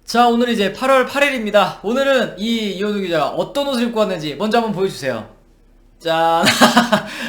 자, 오늘 이제 8월 8일입니다. 오늘은 이현우 기자가 어떤 옷을 입고 왔는지 먼저 한번 보여주세요. 짠!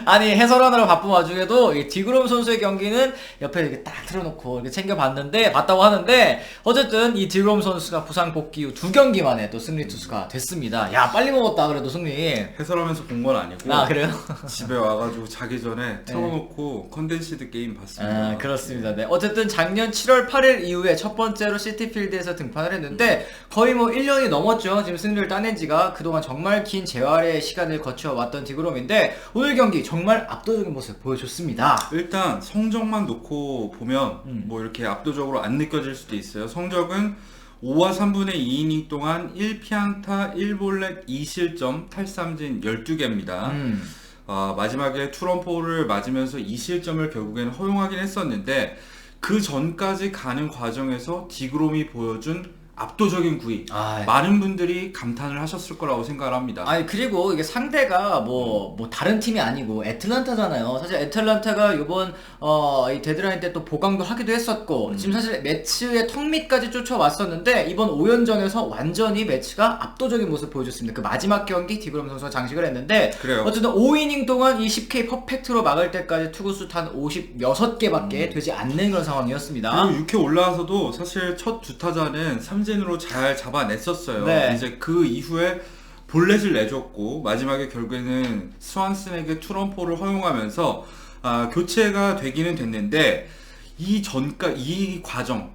아니, 해설하느라 바쁜 와중에도 이 디그롬 선수의 경기는 옆에 이렇게 딱 틀어놓고 이렇게 봤다고 하는데, 어쨌든 이 디그롬 선수가 부상 복귀 후 2경기 만에 또 승리 투수가 됐습니다. 야, 빨리 먹었다, 그래도 승리. 해설하면서 본 건 아니고. 아, 그래요? 집에 와가지고 자기 전에 틀어놓고 컨덴시드 게임 봤습니다. 아, 그렇습니다. 네. 어쨌든 작년 7월 8일 이후에 첫 번째로 시티필드에서 등판을 했는데, 거의 뭐 1년이 넘었죠. 지금 승리를 따낸 지가. 그동안 정말 긴 재활의 시간을 거쳐왔던 디그롬인데, 오늘 경기 정말 압도적인 모습 보여줬습니다. 일단 성적만 놓고 보면 뭐 이렇게 압도적으로 안 느껴질 수도 있어요. 성적은 5와 3분의 2이닝 동안 1피안타, 1볼넷, 2실점, 탈삼진 12개입니다. 마지막에 투런포를 맞으면서 2실점을 결국에는 허용하긴 했었는데, 그 전까지 가는 과정에서 디그롬이 보여준 압도적인 구위. 많은 분들이 감탄을 하셨을 거라고 생각을 합니다. 아니, 그리고 이게 상대가 뭐 다른 팀이 아니고 애틀란타잖아요. 사실 애틀란타가 이번 이 데드라인 때 또 보강도 하기도 했었고, 지금 사실 매치의 턱 밑까지 쫓아왔었는데, 이번 5연전에서 완전히 매치가 압도적인 모습 보여줬습니다. 그 마지막 경기 디그롬 선수가 장식을 했는데, 그래요. 어쨌든 5이닝 동안 이 10K 퍼펙트로 막을 때까지 투구수 탄 56개밖에 되지 않는 그런 상황이었습니다. 그리고 6회 올라와서도 사실 첫 두 타자는 삼진으로 잘 잡아냈었어요. 네. 이제 그 이후에 볼넷을 내줬고, 마지막에 결국에는 스완슨에게 투런포를 허용하면서 교체가 되기는 됐는데, 이 과정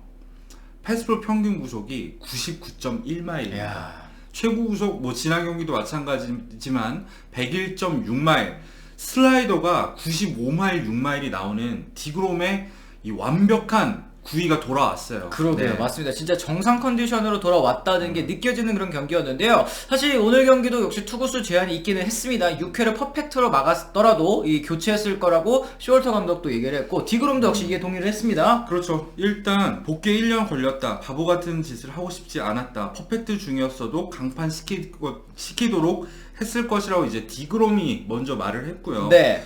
패스볼 평균 구속이 99.1마일입니다. 최고 구속, 뭐 지난 경기도 마찬가지지만 101.6마일, 슬라이더가 95마일, 6마일이 나오는 디그롬의 이 완벽한 구위가 돌아왔어요. 그러게요. 네. 맞습니다. 진짜 정상 컨디션으로 돌아왔다는 게 느껴지는 그런 경기였는데요. 사실 오늘 경기도 역시 투구수 제한이 있기는 했습니다. 6회를 퍼펙트로 막았더라도 이 교체했을 거라고 쇼얼터 감독도 얘기를 했고, 디그롬도 역시 이게 동의를 했습니다. 그렇죠. 일단 복귀에 1년 걸렸다, 바보 같은 짓을 하고 싶지 않았다, 퍼펙트 중이었어도 강판 시키도록 했을 것이라고 이제 디그롬이 먼저 말을 했고요. 네.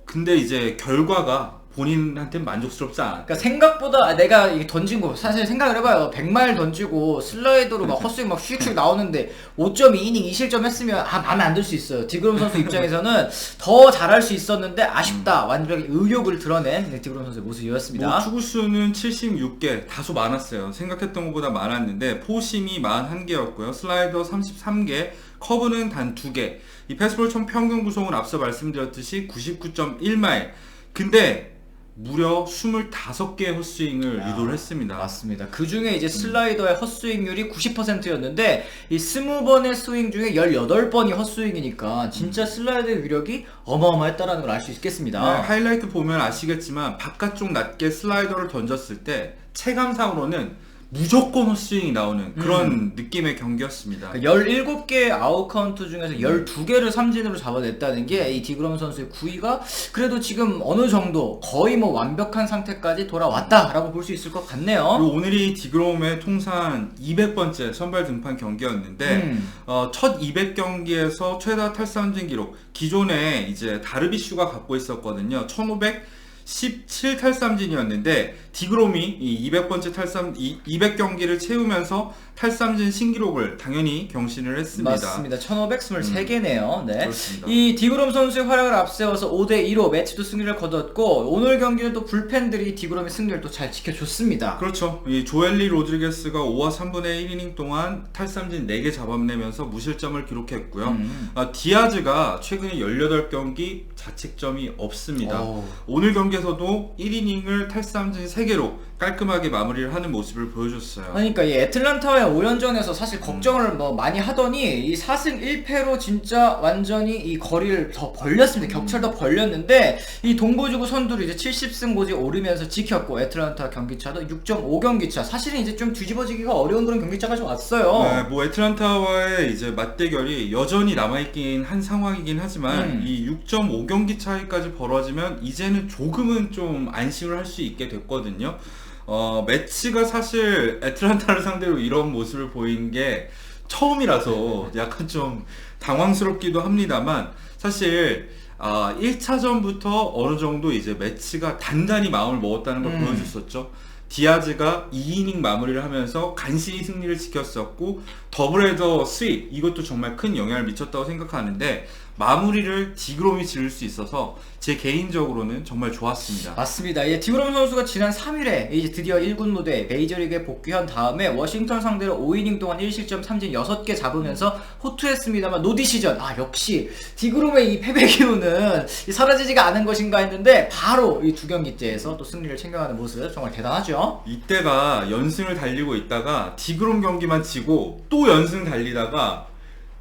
근데 이제 결과가 본인한테는 만족스럽지 않았다. 그러니까 생각보다 내가 이게 던진 거 사실 생각을 해봐요. 100마일 던지고 슬라이더로 막 헛스윙 막 슉슉 나오는데 5.2이닝 2실점 했으면 마음에 안 들 수 있어요. 디그롬 선수 입장에서는 더 잘할 수 있었는데 아쉽다. 완벽히 의욕을 드러낸 디그롬 선수의 모습이었습니다. 뭐 투구수는 76개, 다소 많았어요. 생각했던 것보다 많았는데 포심이 41개였고요. 슬라이더 33개, 커브는 단 2개. 이 패스볼 총 평균 구속은 앞서 말씀드렸듯이 99.1마일. 근데 무려 25개의 헛스윙을 유도를 했습니다. 맞습니다. 그 중에 이제 슬라이더의 헛스윙률이 90%였는데, 이 20번의 스윙 중에 18번이 헛스윙이니까 진짜 슬라이더의 위력이 어마어마했다는 걸 알 수 있겠습니다. 네, 하이라이트 보면 아시겠지만 바깥쪽 낮게 슬라이더를 던졌을 때 체감상으로는 무조건 헛스윙이 나오는 그런 느낌의 경기였습니다. 17개의 아웃카운트 중에서 12개를 삼진으로 잡아냈다는 게 이 디그롬 선수의 구위가 그래도 지금 어느 정도 거의 뭐 완벽한 상태까지 돌아왔다라고 볼 수 있을 것 같네요. 그리고 오늘이 디그롬의 통산 200번째 선발 등판 경기였는데 첫 200경기에서 최다 탈삼진 기록, 기존에 이제 다르비슈가 갖고 있었거든요. 1517 탈삼진이었는데 디그롬이 이 200번째 200경기를 채우면서 탈삼진 신기록을 당연히 경신을 했습니다. 맞습니다. 1523개네요. 네. 그렇습니다. 이 디그롬 선수의 활약을 앞세워서 5대2로 매치도 승리를 거뒀고, 오늘 경기는 또 불펜들이 디그롬의 승리를 또 잘 지켜줬습니다. 그렇죠. 이 조엘리 로드리게스가 5와 3분의 1이닝 동안 탈삼진 4개 잡아내면서 무실점을 기록했고요. 디아즈가 최근에 18경기 자책점이 없습니다. 오늘 경기에서도 1이닝을 탈삼진 3개로 깔끔하게 마무리를 하는 모습을 보여줬어요. 그러니까 이 애틀란타와의 5연전에서 사실 걱정을 뭐 많이 하더니 이 4승 1패로 진짜 완전히 이 거리를 더 벌렸습니다. 격차를 더 벌렸는데, 이 동부지구 선두를 이제 70승 고지 오르면서 지켰고, 애틀란타 경기차도 6.5경기차. 사실은 이제 좀 뒤집어지기가 어려운 그런 경기차가 좀 왔어요. 네, 뭐 애틀란타와의 이제 맞대결이 여전히 남아있긴 한 상황이긴 하지만 이 6.5경기 차이까지 벌어지면 이제는 조금은 좀 안심을 할 수 있게 됐거든요. 매치가 사실 애틀란타를 상대로 이런 모습을 보인 게 처음이라서 약간 좀 당황스럽기도 합니다만, 사실 1차전부터 어느 정도 이제 매치가 단단히 마음을 먹었다는 걸 보여줬었죠. 디아즈가 2이닝 마무리를 하면서 간신히 승리를 지켰었고, 더블헤더 스윕, 이것도 정말 큰 영향을 미쳤다고 생각하는데, 마무리를 디그롬이 지을 수 있어서 제 개인적으로는 정말 좋았습니다. 맞습니다. 이제 디그롬 선수가 지난 3일에 이제 드디어 1군 무대 메이저리그에 복귀한 다음에 워싱턴 상대로 5이닝 동안 1실점 3진 6개 잡으면서 호투했습니다만 노디시전. 역시 디그롬의 이 패배 기운은 사라지지가 않은 것인가 했는데 바로 이 두 경기째에서 또 승리를 챙겨가는 모습 정말 대단하죠. 이때가 연승을 달리고 있다가 디그롬 경기만 지고 또 연승 달리다가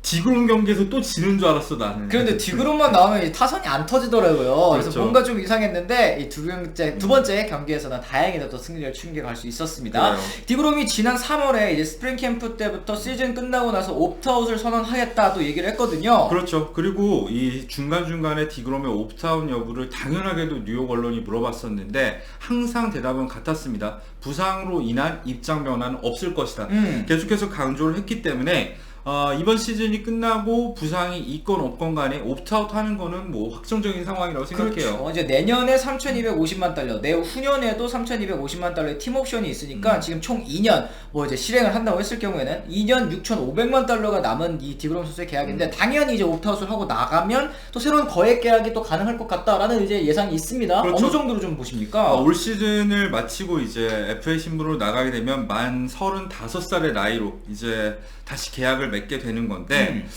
디그롬 경기에서 또 지는 줄 알았어 나는. 그런데 디그롬만 나오면 이제 타선이 안 터지더라고요. 그래서 그렇죠. 뭔가 좀 이상했는데 이 두 번째 경기에서는 다행히도 또 승리를 챙겨갈 수 있었습니다. 그래요. 디그롬이 지난 3월에 이제 스프링 캠프 때부터 시즌 끝나고 나서 옵트아웃을 선언하겠다 또 얘기를 했거든요. 그렇죠. 그리고 이 중간중간에 디그롬의 옵트아웃 여부를 당연하게도 뉴욕 언론이 물어봤었는데 항상 대답은 같았습니다. 부상으로 인한 입장 변화는 없을 것이다. 계속해서 강조를 했기 때문에 이번 시즌이 끝나고 부상이 있건 없건 간에 옵트아웃 하는 거는 뭐 확정적인 상황이라고 생각해요. 그렇죠. 이제 내년에 3,250만 달러, 내후년에도 3,250만 달러의 팀 옵션이 있으니까 지금 총 2년 뭐 이제 실행을 한다고 했을 경우에는 2년 6,500만 달러가 남은 이 디그롬 선수의 계약인데 당연히 이제 옵트아웃을 하고 나가면 또 새로운 거액 계약이 또 가능할 것 같다라는 이제 예상이 있습니다. 그렇죠. 어느 정도로 좀 보십니까? 올 시즌을 마치고 이제 FA 신분으로 나가게 되면 만 35살의 나이로 이제 다시 계약을 맺게 되는 건데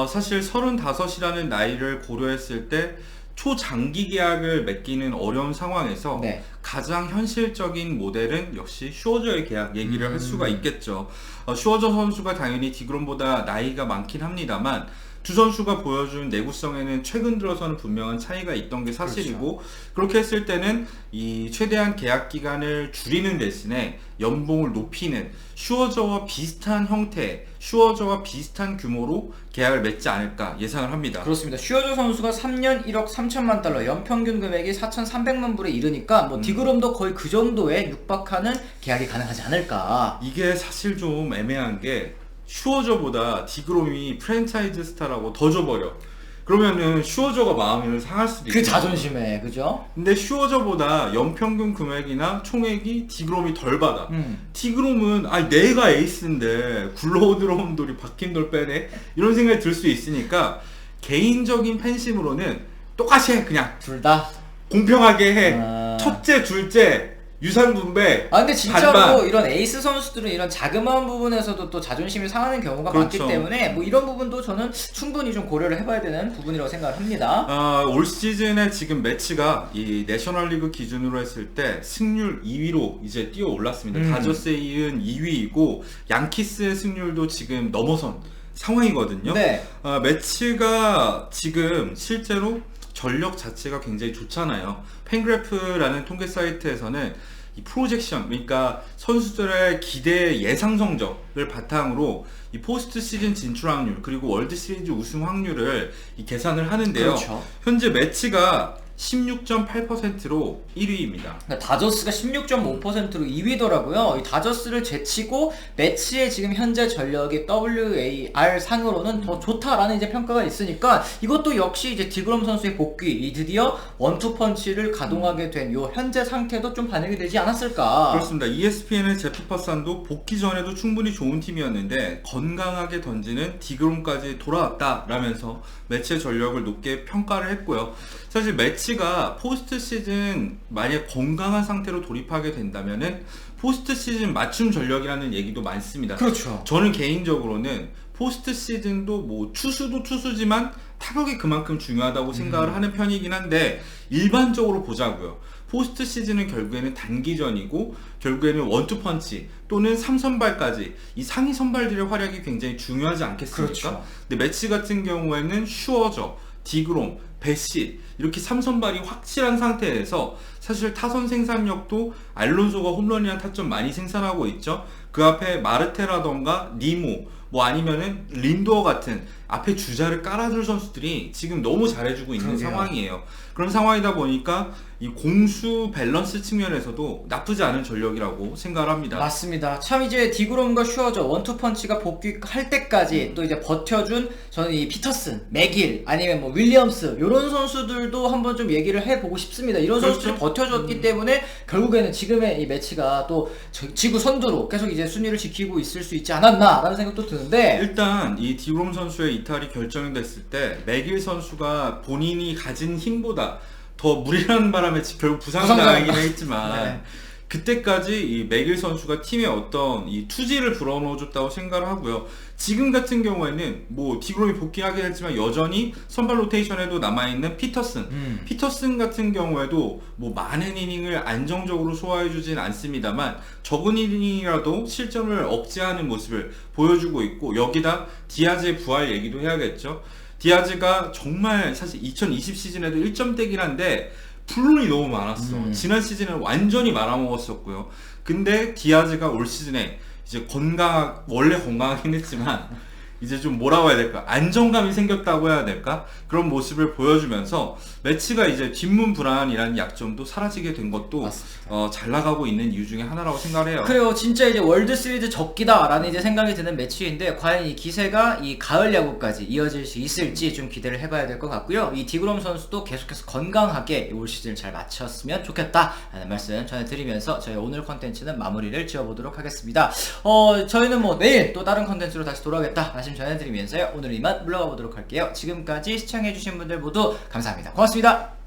사실 35이라는 나이를 고려했을 때 초장기 계약을 맺기는 어려운 상황에서 네. 가장 현실적인 모델은 역시 슈워저의 계약 얘기를 할 수가 있겠죠. 슈워저 선수가 당연히 디그롬보다 나이가 많긴 합니다만 두 선수가 보여준 내구성에는 최근 들어서는 분명한 차이가 있던 게 사실이고, 그렇죠. 그렇게 했을 때는 이 최대한 계약 기간을 줄이는 대신에 연봉을 높이는 슈워저와 비슷한 형태, 슈워저와 비슷한 규모로 계약을 맺지 않을까 예상을 합니다. 그렇습니다. 슈어저 선수가 3년 1억 3천만 달러, 연평균 금액이 4,300만 불에 이르니까 뭐 디그롬도 거의 그 정도에 육박하는 계약이 가능하지 않을까. 이게 사실 좀 애매한 게 슈워저보다 디그롬이 프랜차이즈 스타라고 더 줘버려. 그러면은 슈워저가 마음이 상할 수도 있고. 그 자존심에, 그죠? 근데 슈워저보다 연평균 금액이나 총액이 디그롬이 덜 받아. 디그롬은 내가 에이스인데 굴러들어온 돌이 박힌 돌 빼네? 이런 생각이 들 수 있으니까 개인적인 팬심으로는 똑같이 해. 그냥 둘 다. 공평하게 해. 첫째, 둘째 유산 분배. 근데 진짜로 반반. 이런 에이스 선수들은 이런 자그마한 부분에서도 또 자존심이 상하는 경우가 그렇죠. 많기 때문에 뭐 이런 부분도 저는 충분히 좀 고려를 해봐야 되는 부분이라고 생각을 합니다. 올 시즌에 지금 매치가 이 내셔널리그 기준으로 했을 때 승률 2위로 이제 뛰어 올랐습니다. 다저스에 이은 2위이고 양키스의 승률도 지금 넘어선 상황이거든요. 네. 매치가 지금 실제로 전력 자체가 굉장히 좋잖아요. 팬그래프라는 통계 사이트에서는 이 프로젝션, 그러니까 선수들의 기대 예상 성적을 바탕으로 이 포스트 시즌 진출 확률 그리고 월드 시리즈 우승 확률을 이 계산을 하는데요. 그렇죠. 현재 매치가 16.8%로 1위입니다. 그러니까 다저스가 16.5%로 2위더라고요. 이 다저스를 제치고 매치의 지금 현재 전력이 WAR 상으로는 더 좋다라는 이제 평가가 있으니까 이것도 역시 이제 디그롬 선수의 복귀, 이 드디어 원투펀치를 가동하게 된 요 현재 상태도 좀 반영이 되지 않았을까. 그렇습니다. ESPN의 제프 파산도 복귀 전에도 충분히 좋은 팀이었는데 건강하게 던지는 디그롬까지 돌아왔다라면서 매치의 전력을 높게 평가를 했고요. 사실 매치가 포스트 시즌 만약 건강한 상태로 돌입하게 된다면은 포스트 시즌 맞춤 전력이라는 얘기도 많습니다. 그렇죠. 저는 개인적으로는 포스트 시즌도 뭐 투수도 투수지만 타격이 그만큼 중요하다고 생각을 하는 편이긴 한데 일반적으로 보자고요. 포스트 시즌은 결국에는 단기전이고 결국에는 원투펀치 또는 3선발까지 이 상위 선발들의 활약이 굉장히 중요하지 않겠습니까? 그렇죠. 근데 매치 같은 경우에는 슈어저, 디그롬, 베시 이렇게 3선발이 확실한 상태에서 사실 타선 생산력도 알론소가 홈런이나 타점 많이 생산하고 있죠. 그 앞에 마르테라던가 니모 뭐 아니면은 린도어 같은 앞에 주자를 깔아줄 선수들이 지금 너무 잘해주고 있는 그러게요. 상황이에요. 그런 상황이다 보니까 이 공수 밸런스 측면에서도 나쁘지 않은 전력이라고 생각을 합니다. 맞습니다. 참 이제 디그롬과 슈어저 원투펀치가 복귀할 때까지 또 이제 버텨준 저는 이 피터슨, 맥일 아니면 뭐 윌리엄스 이런 선수들도 한번 좀 얘기를 해보고 싶습니다. 이런 그렇죠. 선수들이 버텨줬기 때문에 결국에는 지금의 이 매치가 또 지구 선두로 계속 이제 순위를 지키고 있을 수 있지 않았나라는 생각도 드는데 일단 이 디그롬 선수의 이탈이 결정이 됐을 때 맥일 선수가 본인이 가진 힘보다 더 무리라는 바람에 결국 부상당하긴 했지만 네. 그때까지 이 맥일 선수가 팀에 어떤 이 투지를 불어넣어줬다고 생각을 하고요. 지금 같은 경우에는 뭐 디그롬이 복귀하긴 했지만 여전히 선발 로테이션에도 남아있는 피터슨 같은 경우에도 뭐 많은 이닝을 안정적으로 소화해주진 않습니다만 적은 이닝이라도 실점을 억제하는 모습을 보여주고 있고 여기다 디아즈의 부활 얘기도 해야겠죠. 디아즈가 정말 사실 2020 시즌에도 1점대긴 한데 불운이 너무 많았어. 지난 시즌은 완전히 말아먹었었고요. 근데 디아즈가 올 시즌에 이제 원래 건강하긴 했지만 이제 좀 뭐라고 해야 될까? 안정감이 생겼다고 해야 될까? 그런 모습을 보여주면서 매치가 이제 뒷문 불안이라는 약점도 사라지게 된 것도 잘 나가고 있는 이유 중에 하나라고 생각을 해요. 그래요. 진짜 이제 월드 시리즈 적기다라는 이제 생각이 드는 매치인데 과연 이 기세가 이 가을 야구까지 이어질 수 있을지 좀 기대를 해봐야 될 것 같고요. 이 디그롬 선수도 계속해서 건강하게 올 시즌을 잘 마쳤으면 좋겠다라는 말씀 전해드리면서 저희 오늘 컨텐츠는 마무리를 지어보도록 하겠습니다. 저희는 뭐 내일 또 다른 컨텐츠로 다시 돌아오겠다 말씀 전해드리면서요. 오늘 이만 물러가 보도록 할게요. 지금까지 시청해주신 분들 모두 감사합니다. 고맙습니다.